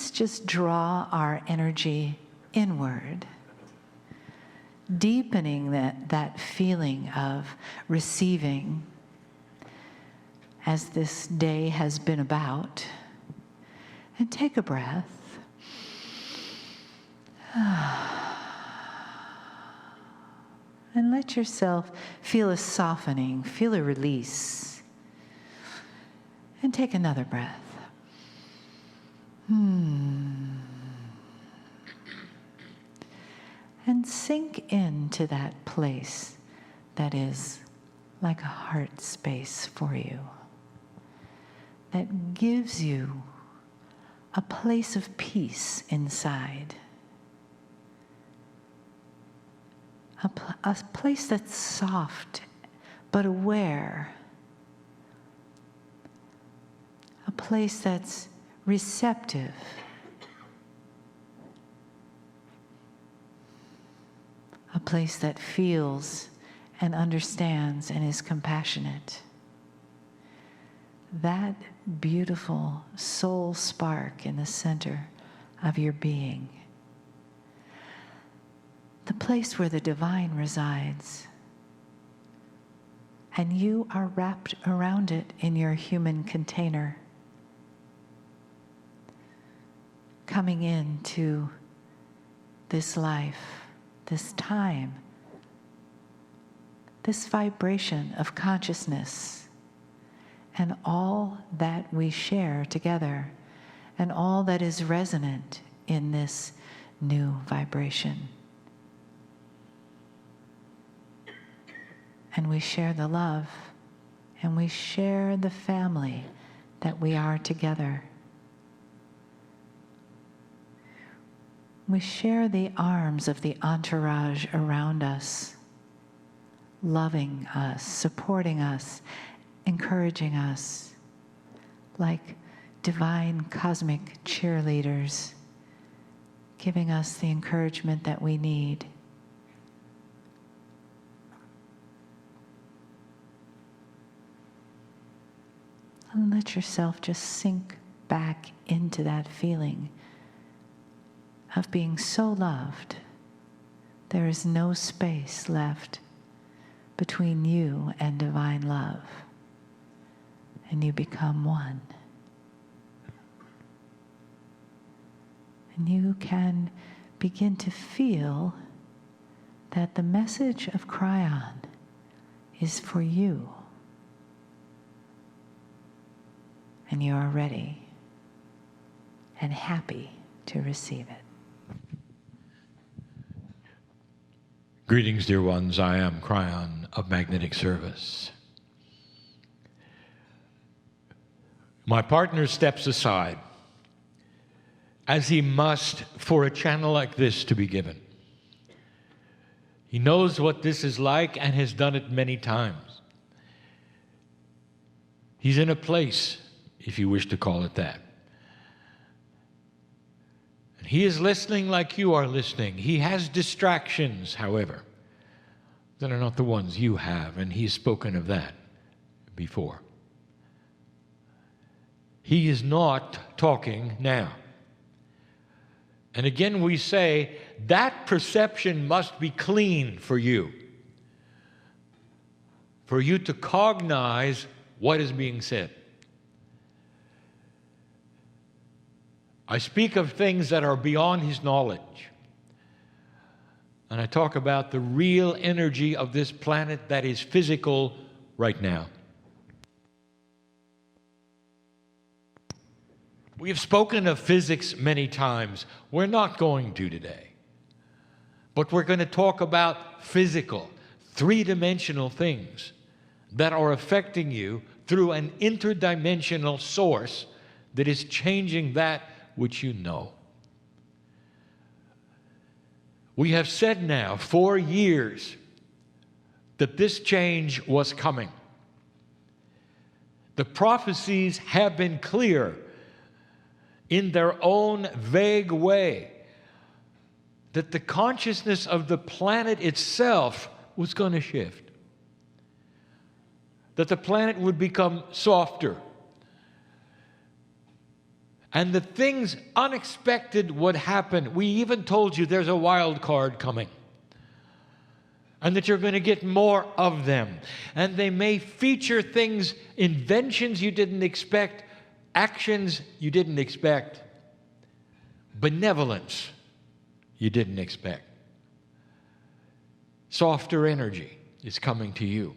let's just draw our energy inward, deepening that feeling of receiving as this day has been about. And take a breath. And let yourself feel a softening, feel a release. And take another breath. And sink into that place that is like a heart space for you, that gives you a place of peace inside. A place that's soft but aware. A place that's receptive. A place that feels and understands and is compassionate. That beautiful soul spark in the center of your being. The place where the divine resides. And you are wrapped around it in your human container. Coming into this life, this time, this vibration of consciousness, and all that we share together, and all that is resonant in this new vibration. And we share the love, and we share the family that we are together. We share the arms of the entourage around us, loving us, supporting us, encouraging us, like divine cosmic cheerleaders, giving us the encouragement that we need. And let yourself just sink back into that feeling of being so loved. There is no space left between you and divine love. And you become one. And you can begin to feel that the message of Kryon is for you. And you are ready and happy to receive it. Greetings, dear ones. I am Kryon of Magnetic Service. My partner steps aside, as he must for a channel like this to be given. He knows what this is like and has done it many times. He's in a place, if you wish to call it that. And he is listening like you are listening. He has distractions, however, that are not the ones you have, and he's spoken of that before. He is not talking now. And again we say, that perception must be clean for you to cognize what is being said. I speak of things that are beyond his knowledge. And I talk about the real energy of this planet that is physical right now. We have spoken of physics many times. We're not going to today. But we're going to talk about physical, three-dimensional things that are affecting you through an interdimensional source that is changing that which you know. We have said now 4 years that this change was coming. The prophecies have been clear in their own vague way that the consciousness of the planet itself was going to shift. That the planet would become softer. And the things unexpected would happen. We even told you there's a wild card coming. And that you're going to get more of them. And they may feature things, inventions you didn't expect, actions you didn't expect, benevolence you didn't expect. Softer energy is coming to you.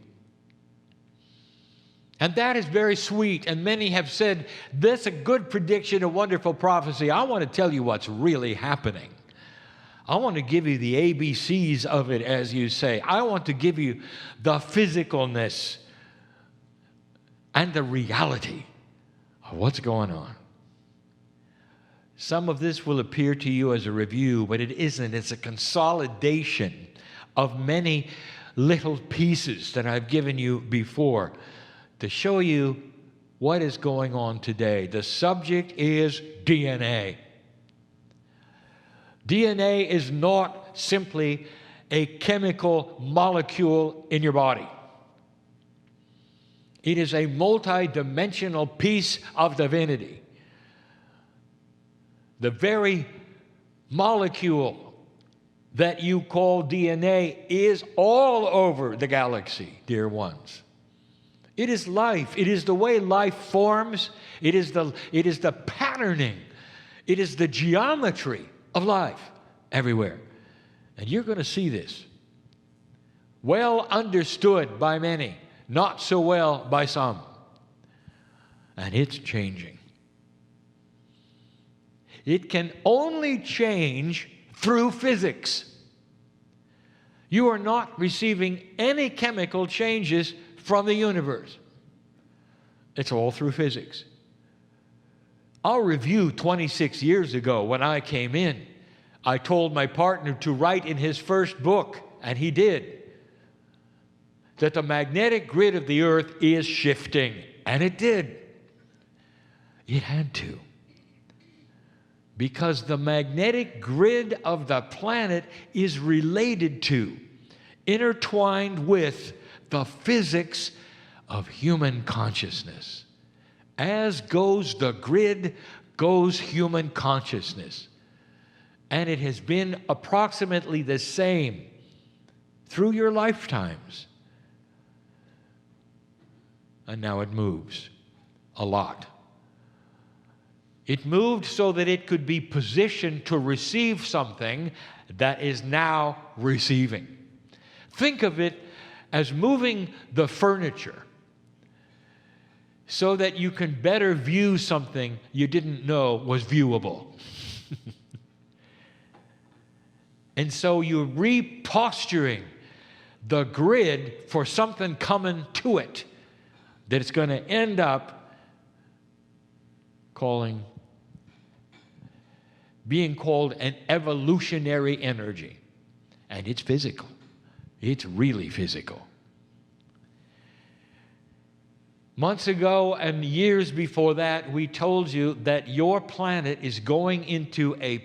And that is very sweet. And many have said, that's a good prediction, a wonderful prophecy. I want to tell you what's really happening. I want to give you the ABCs of it, as you say. I want to give you the physicalness and the reality of what's going on. Some of this will appear to you as a review, but it isn't. It's a consolidation of many little pieces that I've given you before to show you what is going on today. The subject is DNA. DNA is not simply a chemical molecule in your body. It is a multi-dimensional piece of divinity. The very molecule that you call DNA is all over the galaxy, dear ones. It is life. It is the way life forms. It is the patterning. It is the geometry of life everywhere. And you're going to see this. Well understood by many, not so well by some. And it's changing. It can only change through physics. You are not receiving any chemical changes from the universe. It's all through physics. I'll review 26 years ago when I came in. I told my partner to write in his first book, and he did, that the magnetic grid of the earth is shifting. And it did. It had to. Because the magnetic grid of the planet is related to, intertwined with, the physics of human consciousness. As goes the grid, goes human consciousness. And it has been approximately the same through your lifetimes. And now it moves a lot. It moved so that it could be positioned to receive something that is now receiving. Think of it as moving the furniture so that you can better view something you didn't know was viewable. And so you're reposturing the grid for something coming to it that it's going to end up being called an evolutionary energy. And it's physical. It's really physical. Months ago and years before that, we told you that your planet is going into a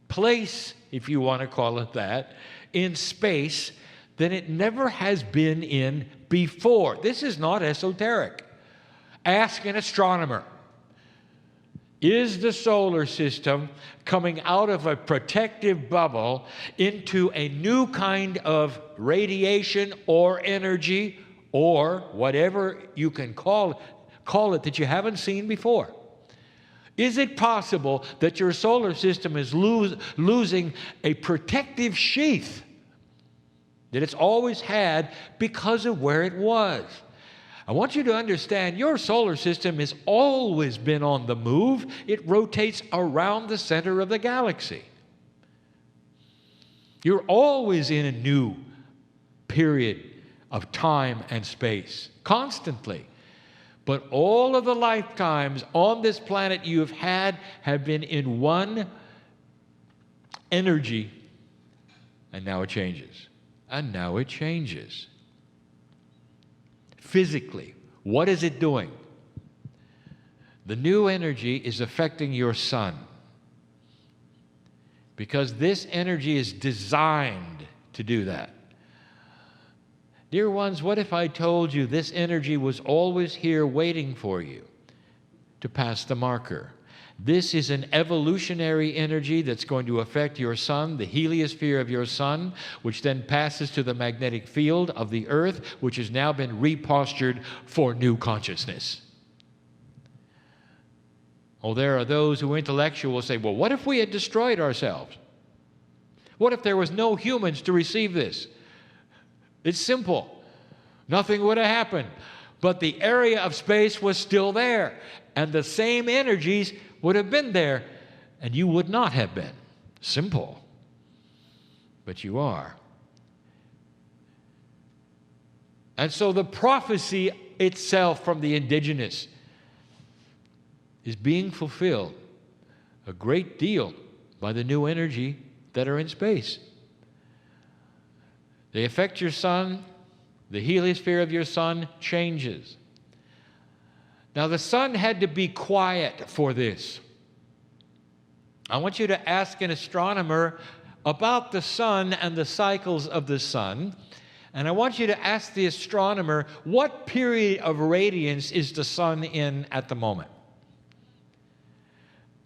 place, if you want to call it that, in space that it never has been in before. This is not esoteric. Ask an astronomer. Is the solar system coming out of a protective bubble into a new kind of radiation or energy or whatever you can call it that you haven't seen before? Is it possible that your solar system is losing a protective sheath that it's always had because of where it was? I want you to understand your solar system has always been on the move. It rotates around the center of the galaxy. You're always in a new period of time and space, constantly. But all of the lifetimes on this planet you have had have been in one energy, and now it changes. And now it changes. Physically, what is it doing? The new energy is affecting your sun, because this energy is designed to do that. Dear ones, what if I told you this energy was always here waiting for you to pass the marker? This is an evolutionary energy that's going to affect your sun, the heliosphere of your sun, which then passes to the magnetic field of the earth, which has now been repostured for new consciousness. Oh, there are those who intellectually will say, well, what if we had destroyed ourselves? What if there was no humans to receive this? It's simple. Nothing would have happened. But the area of space was still there, and the same energies would have been there, and you would not have been. Simple. But you are. And so the prophecy itself from the indigenous is being fulfilled a great deal by the new energy that are in space. They affect your sun. The heliosphere of your sun changes. Now, the sun had to be quiet for this. I want you to ask an astronomer about the sun and the cycles of the sun. And I want you to ask the astronomer, what period of radiance is the sun in at the moment?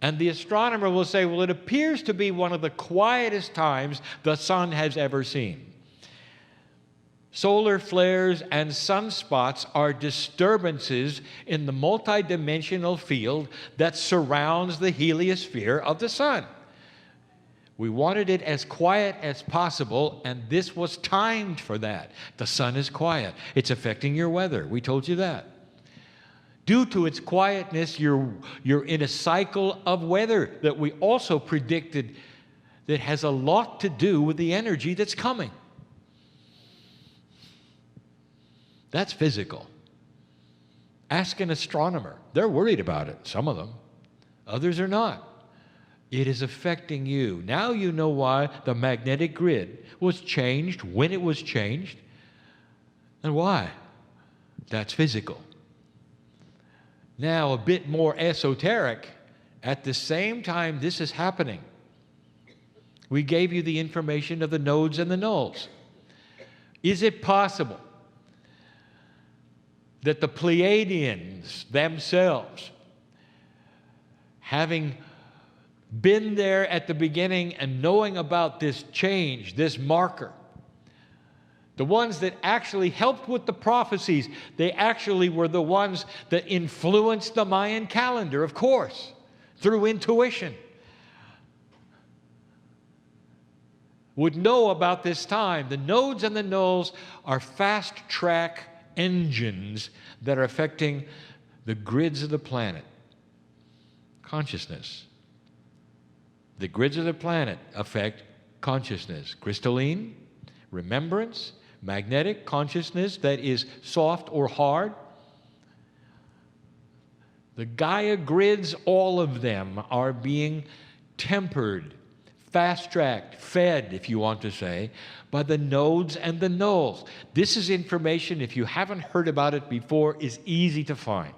And the astronomer will say, well, it appears to be one of the quietest times the sun has ever seen. Solar flares and sunspots are disturbances in the multidimensional field that surrounds the heliosphere of the sun. We wanted it as quiet as possible, and this was timed for that. The sun is quiet. It's affecting your weather. We told you that. Due to its quietness, you're in a cycle of weather that we also predicted that has a lot to do with the energy that's coming. That's physical. Ask an astronomer. They're worried about it, some of them. Others are not. It is affecting you. Now you know why the magnetic grid was changed, when it was changed, and why. That's physical. Now, a bit more esoteric, at the same time this is happening, we gave you the information of the nodes and the nulls. Is it possible that the Pleiadians themselves, having been there at the beginning and knowing about this change, this marker, the ones that actually helped with the prophecies, they actually were the ones that influenced the Mayan calendar, of course, through intuition, would know about this time. The nodes and the nulls are fast-track engines that are affecting the grids of the planet. Consciousness. The grids of the planet affect consciousness. Crystalline, remembrance, magnetic, consciousness that is soft or hard. The Gaia grids, all of them are being tempered, fast-tracked, fed, if you want to say, by the nodes and the nulls. This is information, if you haven't heard about it before, is easy to find.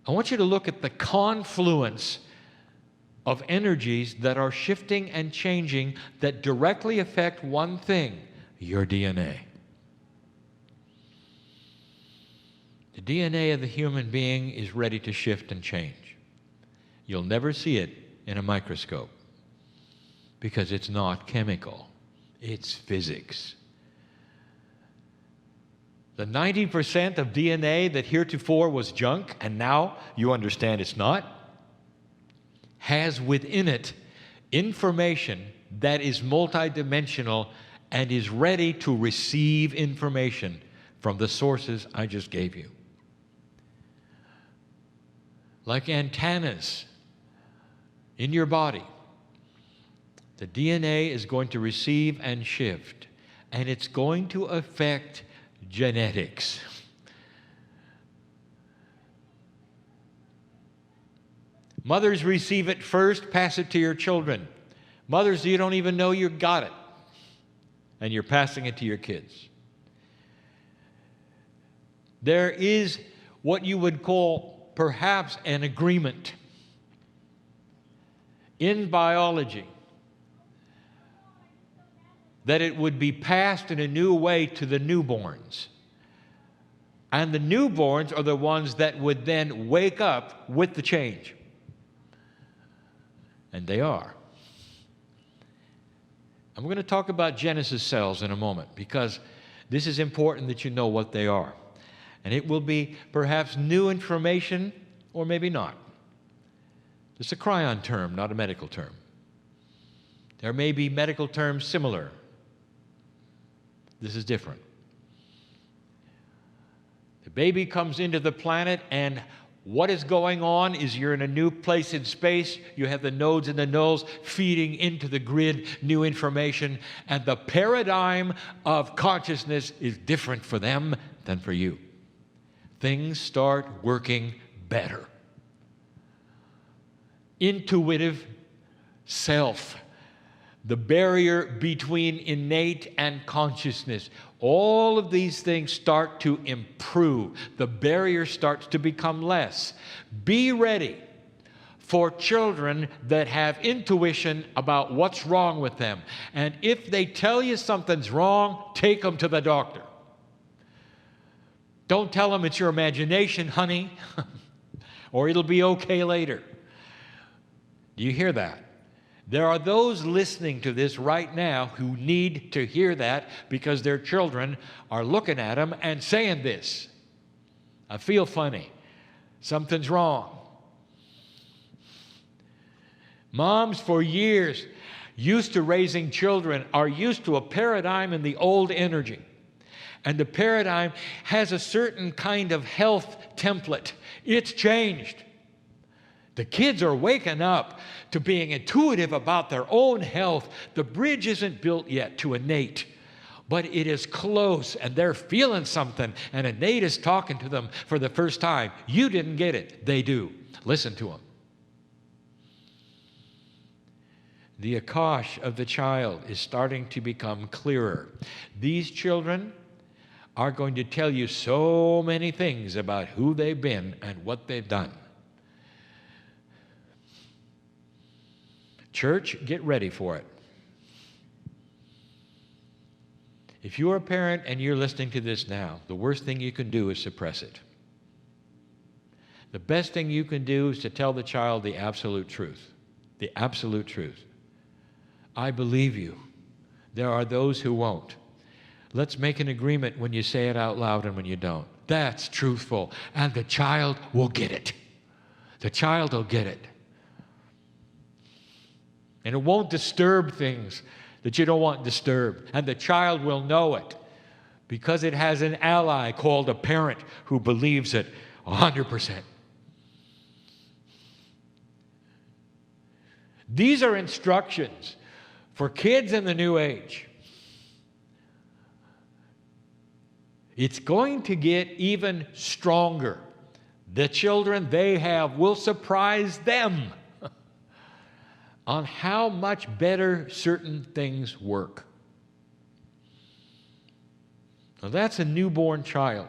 I want you to look at the confluence of energies that are shifting and changing that directly affect one thing, your DNA. The DNA of the human being is ready to shift and change. You'll never see it in a microscope because it's not chemical, it's physics. The 90% of DNA that heretofore was junk, and now you understand it's not, has within it information that is multidimensional and is ready to receive information from the sources I just gave you. Like antennas in your body, the DNA is going to receive and shift, and it's going to affect genetics. Mothers receive it first, pass it to your children. Mothers, you don't even know you got it, and you're passing it to your kids. There is what you would call perhaps an agreement in biology that it would be passed in a new way to the newborns. And the newborns are the ones that would then wake up with the change. And they are. I'm going to talk about Genesis cells in a moment, because this is important that you know what they are. And it will be perhaps new information, or maybe not. It's a Kryon term, not a medical term. There may be medical terms similar. This is different. The baby comes into the planet, and what is going on is you're in a new place in space. You have the nodes and the nulls feeding into the grid new information, and the paradigm of consciousness is different for them than for you. Things start working better. Intuitive self, the barrier between innate and consciousness. All of these things start to improve. The barrier starts to become less. Be ready for children that have intuition about what's wrong with them. And if they tell you something's wrong, take them to the doctor. Don't tell them it's your imagination, honey, or it'll be okay later. Do you hear that? There are those listening to this right now who need to hear that, because their children are looking at them and saying this. I feel funny. Something's wrong. Moms for years used to raising children are used to a paradigm in the old energy. And the paradigm has a certain kind of health template. It's changed. The kids are waking up to being intuitive about their own health. The bridge isn't built yet to innate, but it is close, and they're feeling something, and innate is talking to them for the first time. You didn't get it. They do. Listen to them. The Akash of the child is starting to become clearer. These children are going to tell you so many things about who they've been and what they've done. Church, get ready for it. If you're a parent and you're listening to this now, the worst thing you can do is suppress it. The best thing you can do is to tell the child the absolute truth. The absolute truth. I believe you. There are those who won't. Let's make an agreement when you say it out loud and when you don't. That's truthful. And the child will get it. The child will get it. And it won't disturb things that you don't want disturbed. And the child will know it, because it has an ally called a parent who believes it 100%. These are instructions for kids in the new age. It's going to get even stronger. The children they have will surprise them on how much better certain things work. Now that's a newborn child.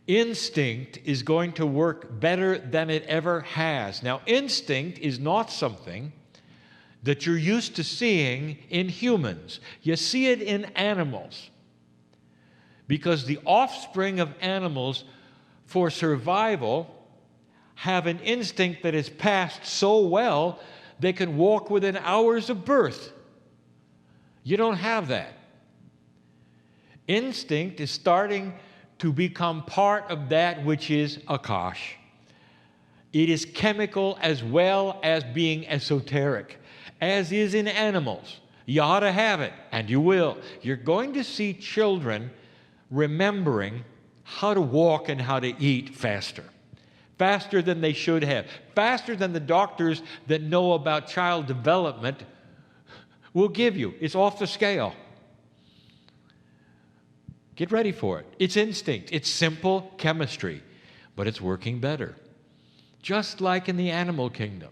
Instinct is going to work better than it ever has. Now, instinct is not something that you're used to seeing in humans. You see it in animals, because the offspring of animals, for survival, have an instinct that is passed so well they can walk within hours of birth. You don't have that. Instinct is starting to become part of that which is Akash. It is chemical as well as being esoteric, as is in animals. You ought to have it, and you will. You're going to see children remembering how to walk and how to eat faster. Faster than they should have. Faster than the doctors that know about child development will give you. It's off the scale. Get ready for it. It's instinct. It's simple chemistry, but it's working better. Just like in the animal kingdom.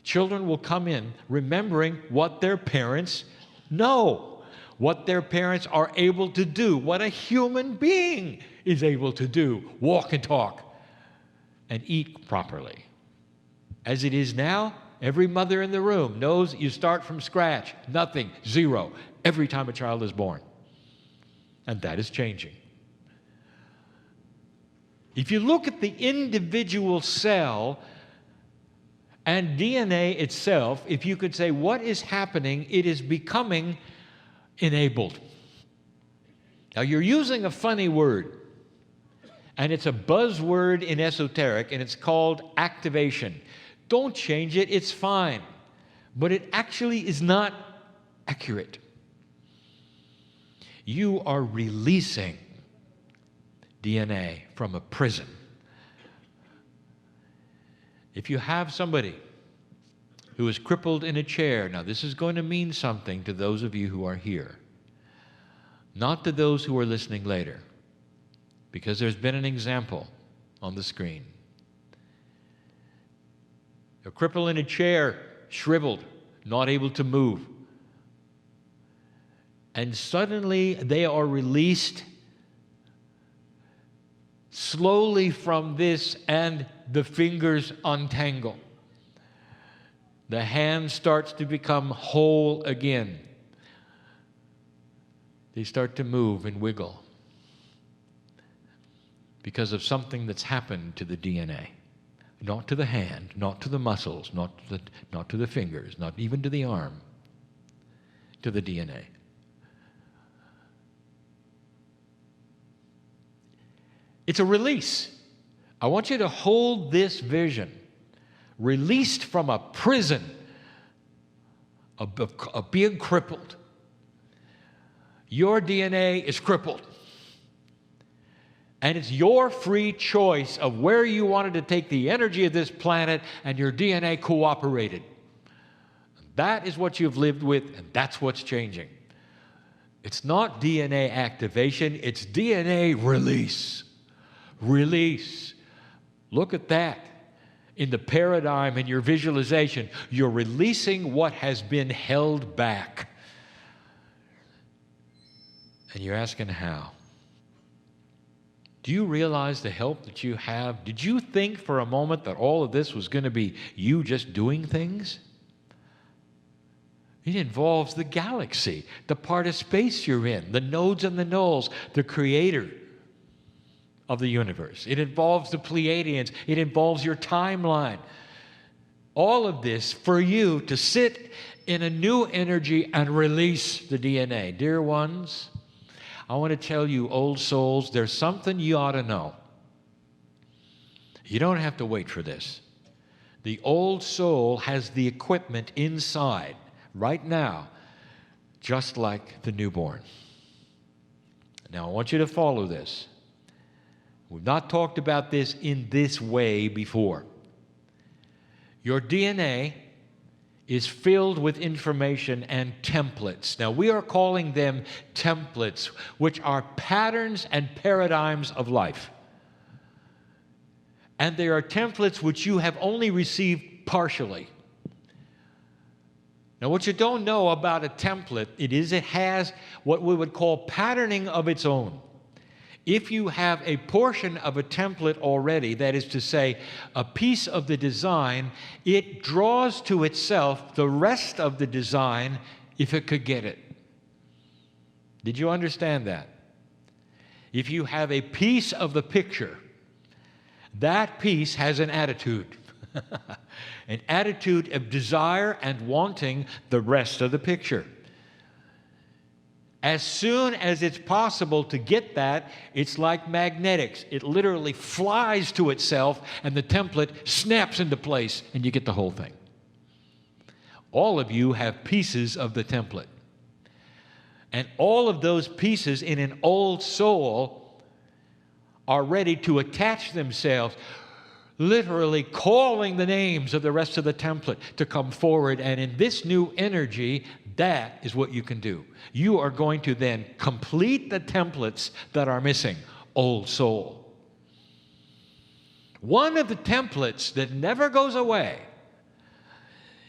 Children will come in remembering what their parents know, what their parents are able to do, what a human being is able to do, walk and talk, and eat properly. As it is now, every mother in the room knows you start from scratch, nothing, zero, every time a child is born. And that is changing. If you look at the individual cell and DNA itself, if you could say what is happening, it is becoming enabled. Now, you're using a funny word, and it's a buzzword in esoteric, and it's called activation. Don't change it, it's fine. But it actually is not accurate. You are releasing DNA from a prison. If you have somebody who is crippled in a chair, now this is going to mean something to those of you who are here, not to those who are listening later, because there's been an example on the screen. A cripple in a chair, shriveled, not able to move. And suddenly they are released slowly from this, and the fingers untangle. The hand starts to become whole again. They start to move and wiggle because of something that's happened to the DNA. Not to the hand, not to the muscles, not to the fingers, not even to the arm, to the DNA. It's a release. I want you to hold this vision. Released from a prison of being crippled. Your DNA is crippled. And it's your free choice of where you wanted to take the energy of this planet, and your DNA cooperated. That is what you've lived with, and that's what's changing. It's not DNA activation, it's DNA release. Release. Look at that. In the paradigm, in your visualization, you're releasing what has been held back. And you're asking how? Do you realize the help that you have? Did you think for a moment that all of this was going to be you just doing things? It involves the galaxy, the part of space you're in, the nodes and the nulls, the creator of the universe. It involves the Pleiadians. It involves your timeline. All of this for you to sit in a new energy and release the DNA. Dear ones, I want to tell you, old souls, there's something you ought to know. You don't have to wait for this. The old soul has the equipment inside right now, just like the newborn. Now, I want you to follow this. We've not talked about this in this way before. Your DNA is filled with information and templates. Now, we are calling them templates, which are patterns and paradigms of life. And they are templates which you have only received partially. Now, what you don't know about a template, it has what we would call patterning of its own. If you have a portion of a template already, that is to say, a piece of the design, it draws to itself the rest of the design if it could get it. Did you understand that? If you have a piece of the picture, that piece has an attitude. An attitude of desire and wanting the rest of the picture. As soon as it's possible to get that, it's like magnetics. It literally flies to itself, and the template snaps into place, and you get the whole thing. All of you have pieces of the template. And all of those pieces in an old soul are ready to attach themselves, literally calling the names of the rest of the template to come forward. And in this new energy, that is what you can do. You are going to then complete the templates that are missing, old soul. One of the templates that never goes away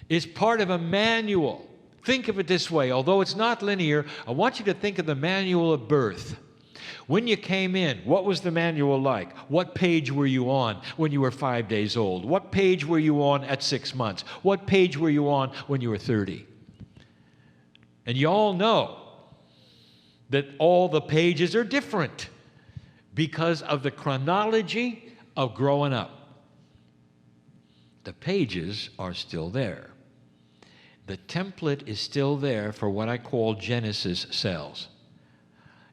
is part of a manual. Think of it this way. Although it's not linear, I want you to think of the manual of birth. When you came in, what was the manual like? What page were you on when you were 5 days old? What page were you on at 6 months? What page were you on when you were 30? And you all know that all the pages are different because of the chronology of growing up. The pages are still there. The template is still there for what I call Genesis cells.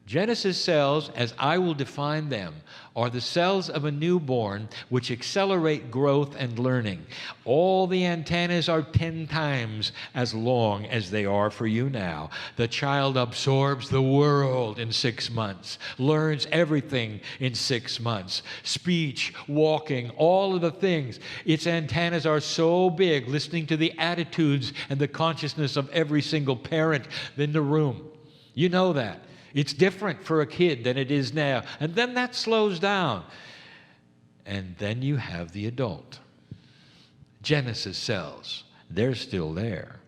Genesis cells, as I will define them, are the cells of a newborn which accelerate growth and learning. All the antennas are 10 times as long as they are for you now. The child absorbs the world in 6 months, learns everything in 6 months. Speech, walking, all of the things. Its antennas are so big, listening to the attitudes and the consciousness of every single parent in the room. You know that. It's different for a kid than it is now. And then that slows down. And then you have the adult. Genesis cells, they're still there.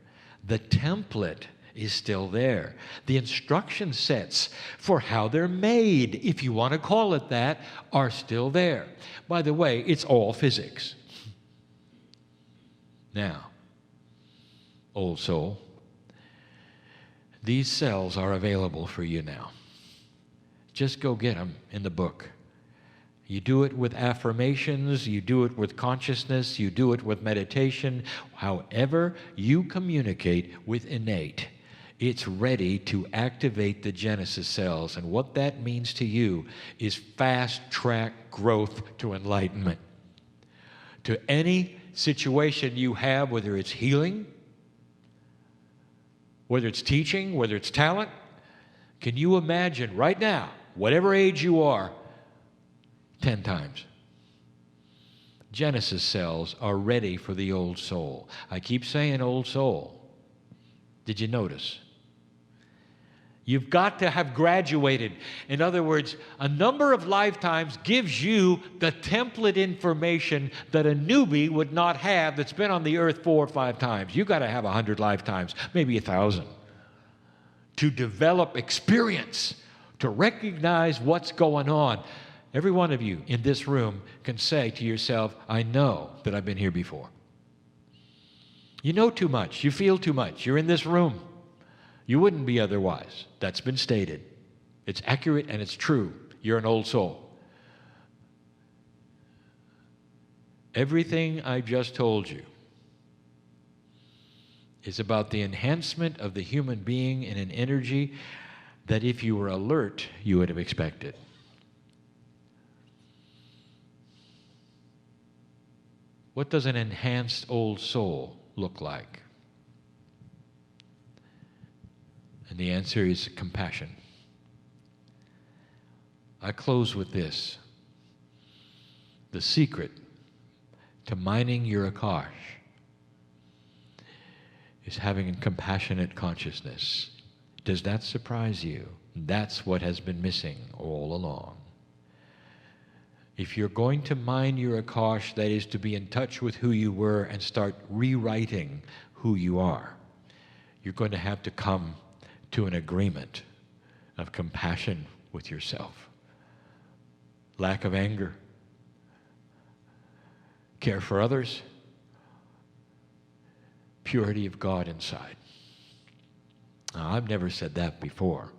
The template is still there. The instruction sets for how they're made, if you want to call it that, are still there. By the way, it's all physics. Now, old soul, these cells are available for you now. Just go get them in the book. You do it with affirmations, you do it with consciousness, you do it with meditation. However you communicate with innate, it's ready to activate the Genesis cells. And what that means to you is fast-track growth to enlightenment. To any situation you have, whether it's healing, whether it's teaching, whether it's talent, can you imagine right now, whatever age you are, 10 times? Genesis cells are ready for the old soul. I keep saying old soul. Did you notice? You've got to have graduated. In other words, a number of lifetimes gives you the template information that a newbie would not have that's been on the earth 4 or 5 times. You've got to have 100 lifetimes, maybe 1,000, to develop experience, to recognize what's going on. Every one of you in this room can say to yourself, I know that I've been here before. You know too much. You feel too much. You're in this room. You wouldn't be otherwise. That's been stated. It's accurate and it's true. You're an old soul. Everything I just told you is about the enhancement of the human being in an energy that if you were alert, you would have expected. What does an enhanced old soul look like? And the answer is compassion. I close with this. The secret to mining your Akash is having a compassionate consciousness. Does that surprise you? That's what has been missing all along. If you're going to mine your Akash, that is to be in touch with who you were and start rewriting who you are, you're going to have to come to an agreement of compassion with yourself. Lack of anger. Care for others. Purity of God inside. Now, I've never said that before.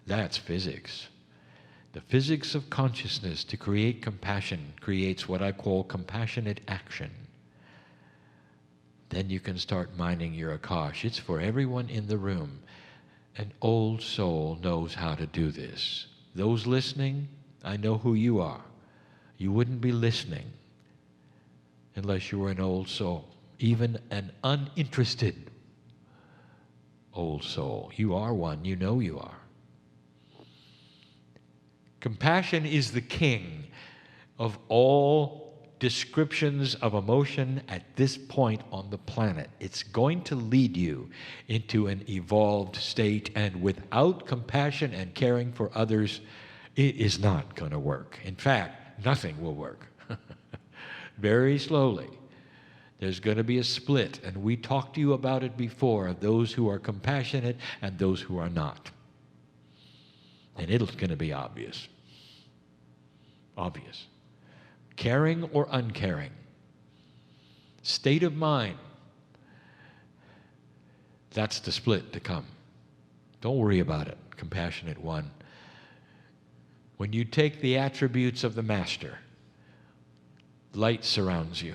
That's physics. The physics of consciousness to create compassion creates what I call compassionate action. Then you can start mining your Akash. It's for everyone in the room. An old soul knows how to do this. Those listening, I know who you are. You wouldn't be listening unless you were an old soul, even an uninterested old soul. You are one. You know you are. Compassion is the king of all descriptions of emotion at this point on the planet. It's going to lead you into an evolved state, and without compassion and caring for others, it is not going to work. In fact, nothing will work. Very slowly, there's going to be a split, and we talked to you about it before, of those who are compassionate and those who are not. And it's going to be obvious. Obvious. Caring or uncaring. State of mind. That's the split to come. Don't worry about it, compassionate one. When you take the attributes of the Master, light surrounds you.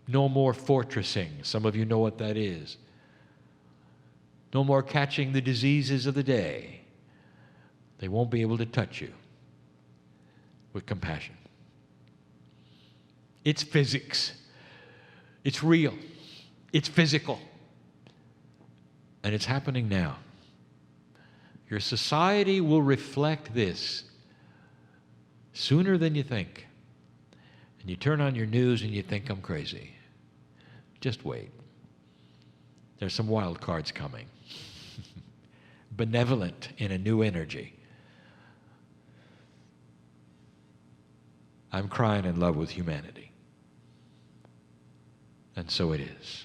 No more fortressing. Some of you know what that is. No more catching the diseases of the day. They won't be able to touch you with compassion. It's physics. It's real. It's physical. And it's happening now. Your society will reflect this sooner than you think. And you turn on your news and you think I'm crazy. Just wait. There's some wild cards coming. Benevolent in a new energy. I'm crying in love with humanity. And so it is.